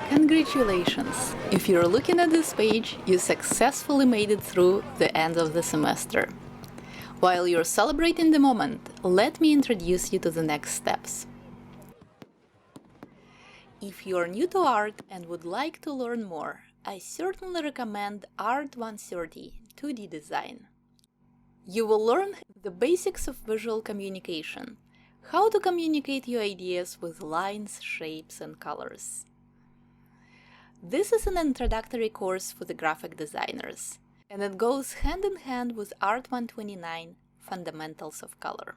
Congratulations! If you're looking at this page, you successfully made it through the end of the semester. While you're celebrating the moment, let me introduce you to the next steps. If you're new to art and would like to learn more, I certainly recommend Art 130 2D Design. You will learn the basics of visual communication, how to communicate your ideas with lines, shapes, and colors. This is an introductory course for the graphic designers, and it goes hand in hand with Art 129 Fundamentals of Color.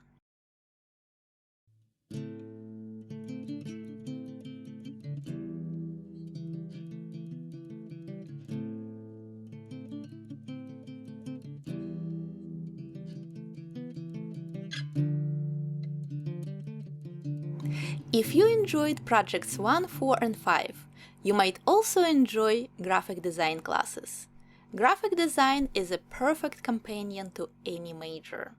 If you enjoyed projects 1, 4, and 5, you might also enjoy graphic design classes. Graphic design is a perfect companion to any major.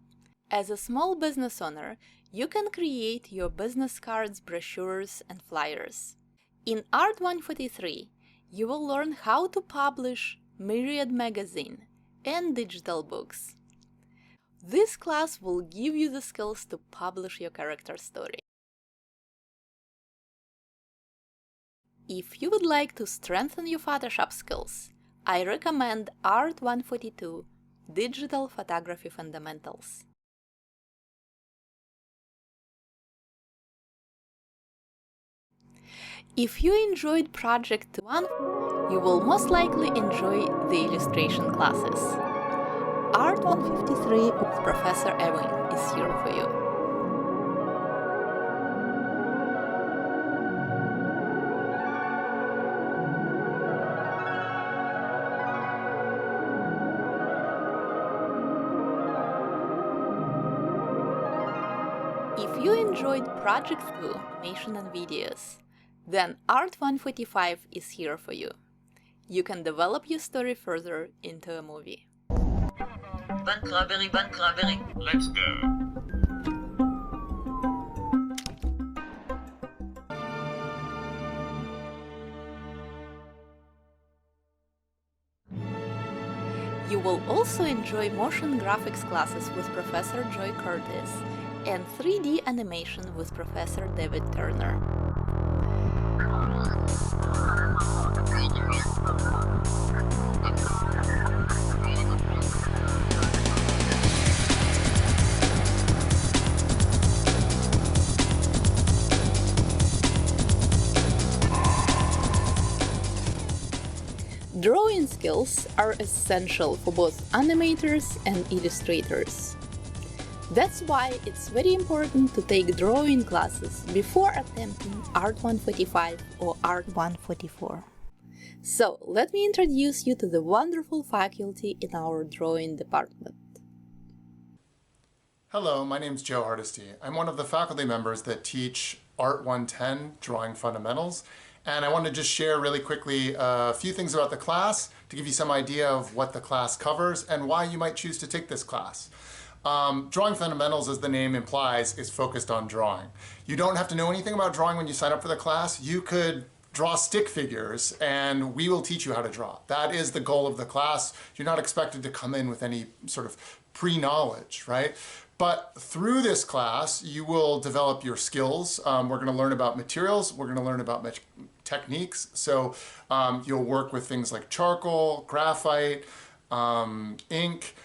As a small business owner, you can create your business cards, brochures, and flyers. In Art 143, you will learn how to publish Myriad magazine and digital books. This class will give you the skills to publish your character story. If you would like to strengthen your Photoshop skills, I recommend Art 142 Digital Photography Fundamentals. If you enjoyed Project 1, you will most likely enjoy the illustration classes. Art 153 with Professor Ewing is here for you. If you enjoyed Project 2, Animation and Videos, then Art 145 is here for you. You can develop your story further into a movie. Bank robbery. Let's go. You will also enjoy motion graphics classes with Professor Joy Curtis and 3D animation with Professor David Turner. Drawing skills are essential for both animators and illustrators. That's why it's very important to take drawing classes before attempting Art 145 or Art 144. So, let me introduce you to the wonderful faculty in our drawing department. Hello, my name is Joe Hardesty. I'm one of the faculty members that teach Art 110, Drawing Fundamentals, and I want to just share really quickly a few things about the class to give you some idea of what the class covers and why you might choose to take this class. Drawing Fundamentals, as the name implies, is focused on drawing. You don't have to know anything about drawing when you sign up for the class. You could draw stick figures and we will teach you how to draw. That is the goal of the class. You're not expected to come in with any sort of pre-knowledge, right? But through this class, you will develop your skills. We're going to learn about materials. We're going to learn about techniques. So you'll work with things like charcoal, graphite, ink.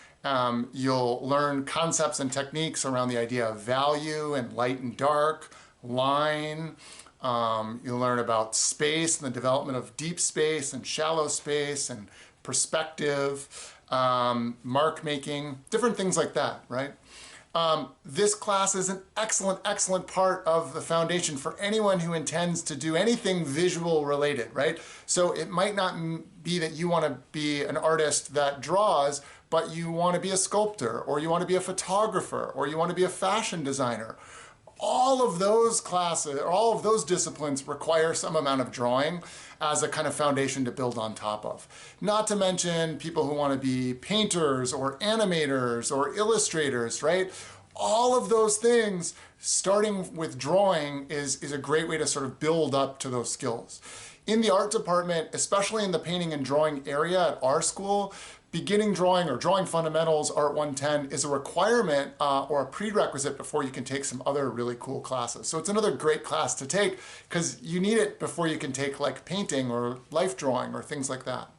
You'll learn concepts and techniques around the idea of value and light and dark, line. You'll learn about space and the development of deep space and shallow space and perspective, mark making, different things like that, right? This class is an excellent part of the foundation for anyone who intends to do anything visual related, right? So it might not be that you want to be an artist that draws, but you want to be a sculptor, or you want to be a photographer, or you want to be a fashion designer. All of those classes, or all of those disciplines require some amount of drawing as a kind of foundation to build on top of. Not to mention people who want to be painters or animators or illustrators, right? All of those things starting with drawing is a great way to sort of build up to those skills. In the art department, especially in the painting and drawing area at our school, beginning drawing or drawing fundamentals Art 110 is a requirement or a prerequisite before you can take some other really cool classes. So it's another great class to take because you need it before you can take like painting or life drawing or things like that.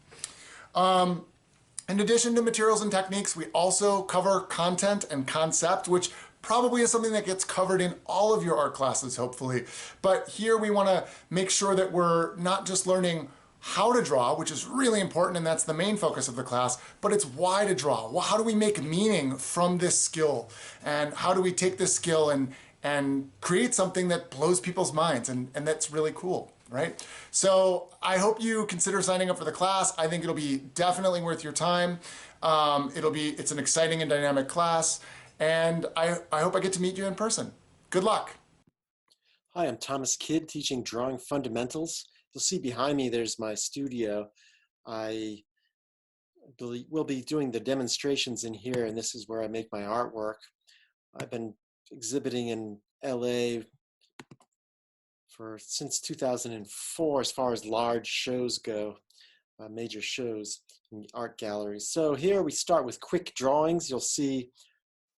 In addition to materials and techniques, we also cover content and concept, which probably is something that gets covered in all of your art classes, hopefully. But here we want to make sure that we're not just learning how to draw, which is really important, and that's the main focus of the class, but it's why to draw. Well, how do we make meaning from this skill? And how do we take this skill and create something that blows people's minds and that's really cool, right? So I hope you consider signing up for the class. I think it'll be definitely worth your time. It's an exciting and dynamic class, and I hope I get to meet you in person. Good luck. Hi, I'm Thomas Kidd, teaching drawing fundamentals. You'll see behind me there's my studio. I will be doing the demonstrations in here, and this is where I make my artwork. I've been exhibiting in LA since 2004 as far as large shows go, major shows in art galleries. So here we start with quick drawings. You'll see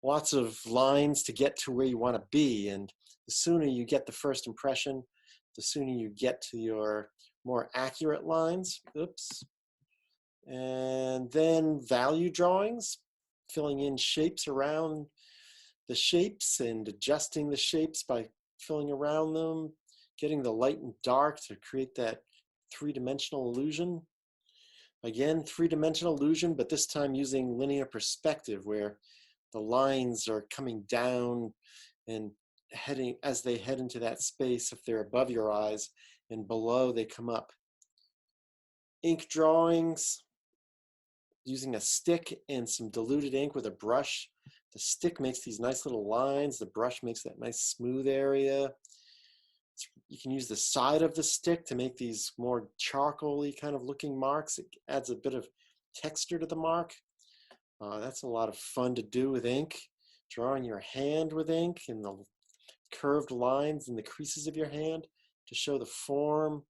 lots of lines to get to where you want to be, and the sooner you get the first impression, the sooner you get to your more accurate lines. Oops. And then value drawings, filling in shapes around the shapes and adjusting the shapes by filling around them, getting the light and dark to create that three-dimensional illusion. Again, three-dimensional illusion, but this time using linear perspective where the lines are coming down and heading as they head into that space if they're above your eyes, and below they come up. Ink drawings, using a stick and some diluted ink with a brush. The stick makes these nice little lines, the brush makes that nice smooth area. You can use the side of the stick to make these more charcoal-y kind of looking marks. It adds a bit of texture to the mark. That's a lot of fun to do with ink. Drawing your hand with ink and the curved lines in the creases of your hand to show the form.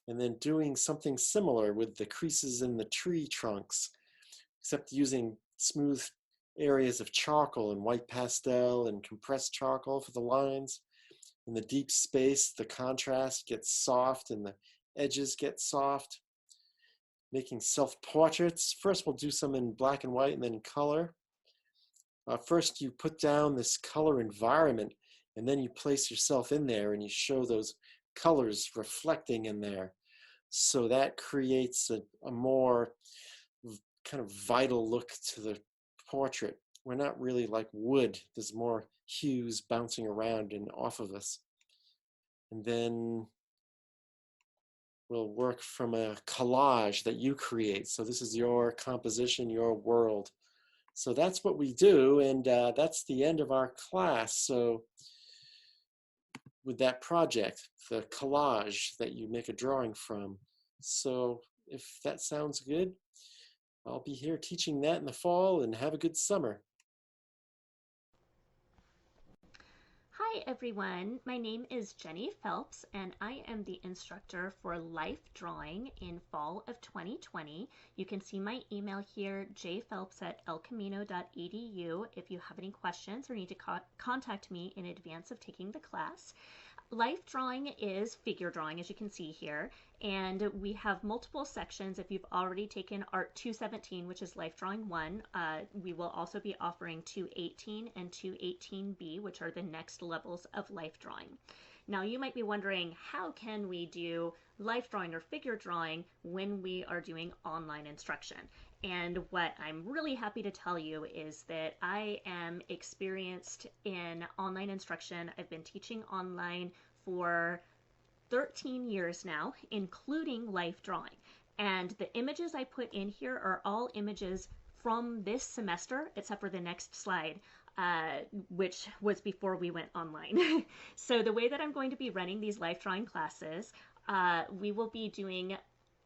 And then doing something similar with the creases in the tree trunks, except using smooth areas of charcoal and white pastel and compressed charcoal for the lines. In the deep space, the contrast gets soft and the edges get soft. Making self-portraits. First, we'll do some in black and white and then in color. First, you put down this color environment, and then you place yourself in there and you show those colors reflecting in there. So that creates a more kind of vital look to the portrait. We're not really like wood. There's more hues bouncing around and off of us. And then we'll work from a collage that you create. So this is your composition, your world. So that's what we do, and that's the end of our class. So with that project, the collage that you make a drawing from. So if that sounds good, I'll be here teaching that in the fall, and have a good summer. Hi everyone, my name is Jenny Phelps and I am the instructor for life drawing in fall of 2020. You can see my email here, jphelps@elcamino.edu, if you have any questions or need to contact me in advance of taking the class. Life drawing is figure drawing, as you can see here, and we have multiple sections. If you've already taken Art 217, which is Life Drawing 1, we will also be offering 218 and 218B, which are the next levels of life drawing. Now you might be wondering, how can we do life drawing or figure drawing when we are doing online instruction? And what I'm really happy to tell you is that I am experienced in online instruction. I've been teaching online for 13 years now, including life drawing. And the images I put in here are all images from this semester, except for the next slide, which was before we went online. So the way that I'm going to be running these life drawing classes, we will be doing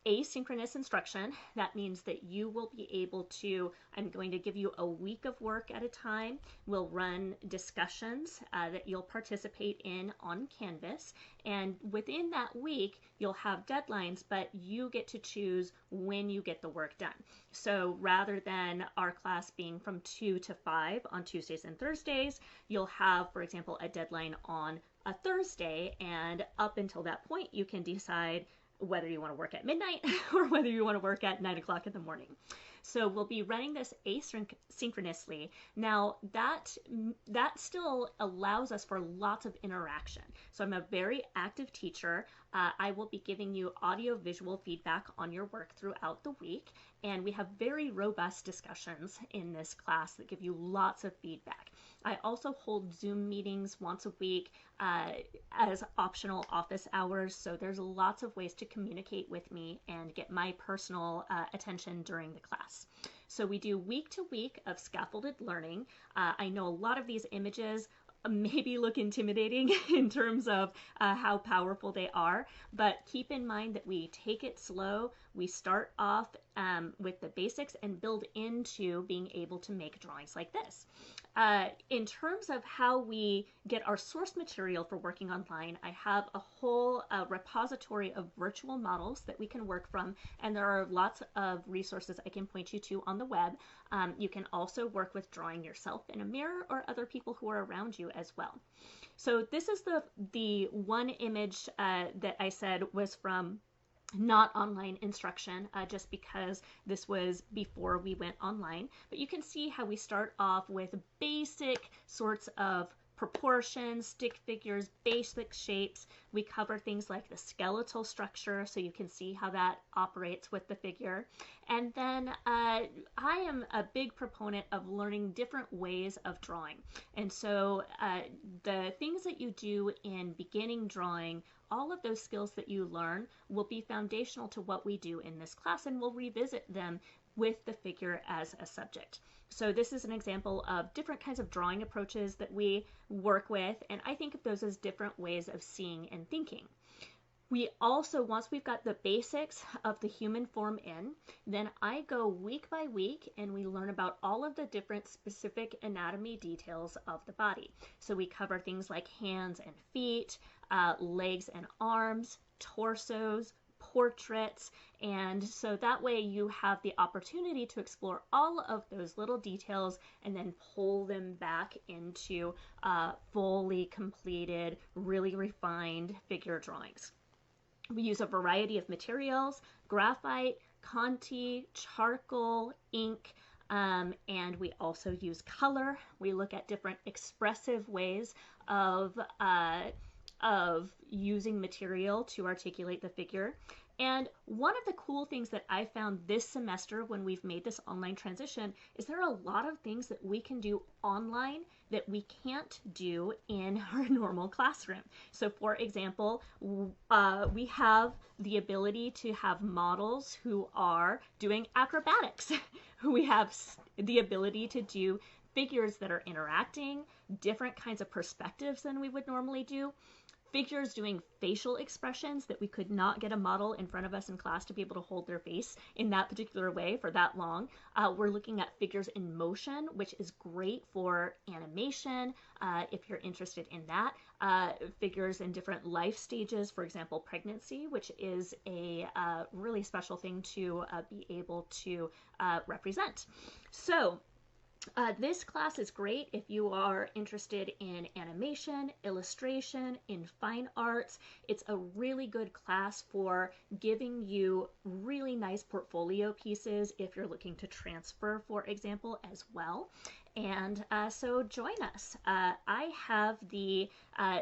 asynchronous instruction. That means that you will be able to, I'm going to give you a week of work at a time. We'll run discussions that you'll participate in on Canvas. And within that week, you'll have deadlines, but you get to choose when you get the work done. So rather than our class being from 2 to 5 on Tuesdays and Thursdays, you'll have, for example, a deadline on a Thursday, and up until that point, you can decide whether you want to work at midnight or whether you want to work at 9 o'clock in the morning. So we'll be running this asynchronously. Now that still allows us for lots of interaction. So I'm a very active teacher. I will be giving you audio visual feedback on your work throughout the week. And we have very robust discussions in this class that give you lots of feedback. I also hold Zoom meetings once a week as optional office hours. So there's lots of ways to communicate with me and get my personal attention during the class. So we do week to week of scaffolded learning. I know a lot of these images maybe look intimidating in terms of how powerful they are, but keep in mind that we take it slow. We start off with the basics and build into being able to make drawings like this. In terms of how we get our source material for working online, I have a whole repository of virtual models that we can work from, and there are lots of resources I can point you to on the web. You can also work with drawing yourself in a mirror or other people who are around you as well. So this is the one image that I said was from not online instruction, just because this was before we went online. But you can see how we start off with basic sorts of proportions, stick figures, basic shapes. We cover things like the skeletal structure, so you can see how that operates with the figure. And then I am a big proponent of learning different ways of drawing. And so the things that you do in beginning drawing, all of those skills that you learn will be foundational to what we do in this class, and we'll revisit them with the figure as a subject. So this is an example of different kinds of drawing approaches that we work with, and I think of those as different ways of seeing and thinking. We also, once we've got the basics of the human form in, then I go week by week and we learn about all of the different specific anatomy details of the body. So we cover things like hands and feet, legs and arms, torsos, portraits, and so that way you have the opportunity to explore all of those little details and then pull them back into fully completed, really refined figure drawings. We use a variety of materials: graphite, Conte, charcoal, ink, and we also use color. We look at different expressive ways of using material to articulate the figure. And one of the cool things that I found this semester when we've made this online transition is there are a lot of things that we can do online that we can't do in our normal classroom. So for example, we have the ability to have models who are doing acrobatics. We have the ability to do figures that are interacting, different kinds of perspectives than we would normally do. Figures doing facial expressions that we could not get a model in front of us in class to be able to hold their face in that particular way for that long. We're looking at figures in motion, which is great for animation if you're interested in that. Figures in different life stages, for example, pregnancy, which is a really special thing to be able to represent. So this class is great if you are interested in animation, illustration, in fine arts. It's a really good class for giving you really nice portfolio pieces if you're looking to transfer, for example, as well. And so join us. I have the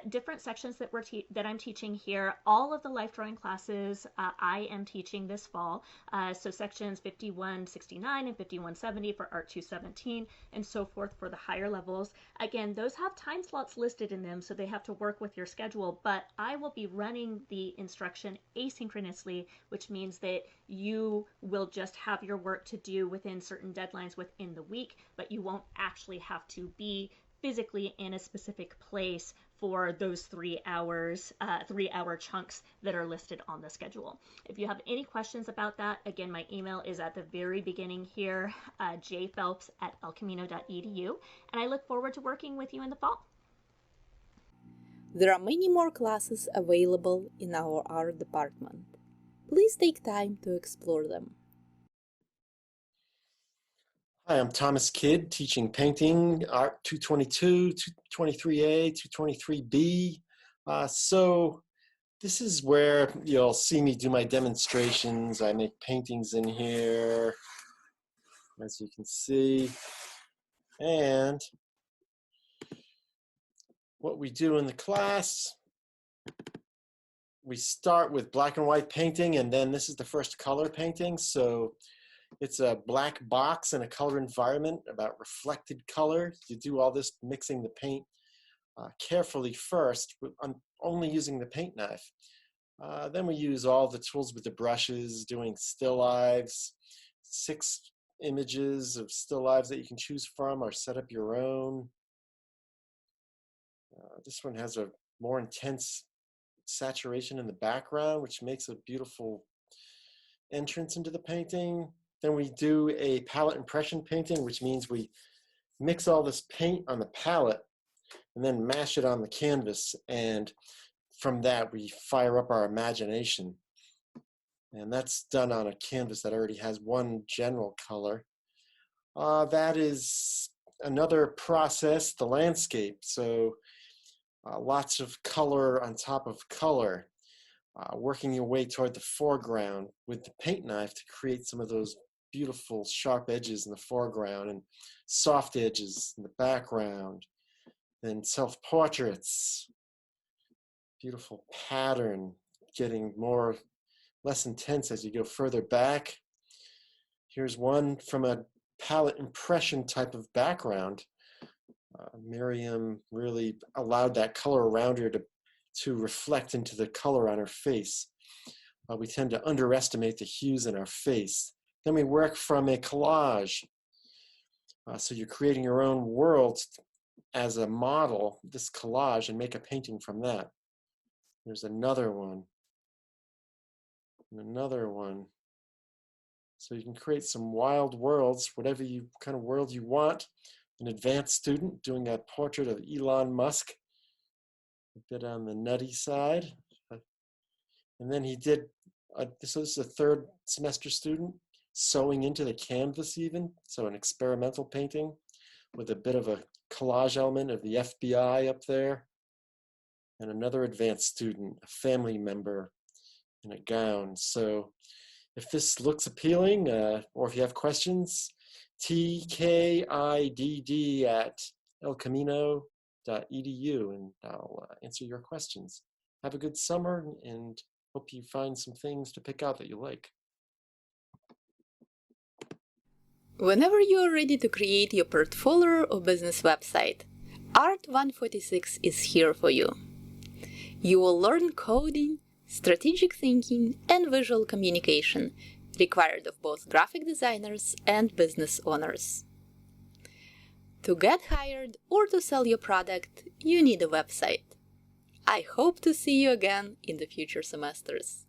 different sections that I'm teaching here. All of the life drawing classes I am teaching this fall. So sections 5169 and 5170 for Art 217 and so forth for the higher levels. Again, those have time slots listed in them, so they have to work with your schedule, but I will be running the instruction asynchronously, which means that you will just have your work to do within certain deadlines within the week, but you won't actually have to be physically in a specific place for those 3 hours, 3-hour chunks that are listed on the schedule. If you have any questions about that, again, my email is at the very beginning here, jphelps@elcamino.edu, and I look forward to working with you in the fall. There are many more classes available in our art department. Please take time to explore them. Hi, I'm Thomas Kidd, teaching painting, Art 222, 223A, 223B. So this is where you'll see me do my demonstrations. I make paintings in here, as you can see. And what we do in the class, we start with black and white painting, and then this is the first color painting. So it's a black box in a color environment about reflected color. You do all this mixing the paint carefully first, only using the paint knife. Then we use all the tools with the brushes, doing still lives, 6 images of still lives that you can choose from or set up your own. This one has a more intense saturation in the background, which makes a beautiful entrance into the painting. Then we do a palette impression painting, which means we mix all this paint on the palette and then mash it on the canvas. And from that, we fire up our imagination. And that's done on a canvas that already has one general color. That is another process, the landscape. So lots of color on top of color, working your way toward the foreground with the paint knife to create some of those beautiful sharp edges in the foreground and soft edges in the background. Then self-portraits, beautiful pattern, getting less intense as you go further back. Here's one from a palette impression type of background. Miriam really allowed that color around her to reflect into the color on her face. We tend to underestimate the hues in our face. Then we work from a collage. So you're creating your own world as a model, this collage, and make a painting from that. There's another one. And another one. So you can create some wild worlds, whatever kind of world you want. An advanced student doing a portrait of Elon Musk, a bit on the nutty side. And then he did, this is a 3rd semester student, sewing into the canvas even, so an experimental painting with a bit of a collage element of the FBI up there. And another advanced student, a family member in a gown. So if this looks appealing, or if you have questions, tkidd@elcamino.edu, and I'll answer your questions. Have a good summer, and hope you find some things to pick out that you like. Whenever you are ready to create your portfolio or business website, Art 146 is here for you. You will learn coding, strategic thinking, and visual communication required of both graphic designers and business owners. To get hired or to sell your product, you need a website. I hope to see you again in the future semesters.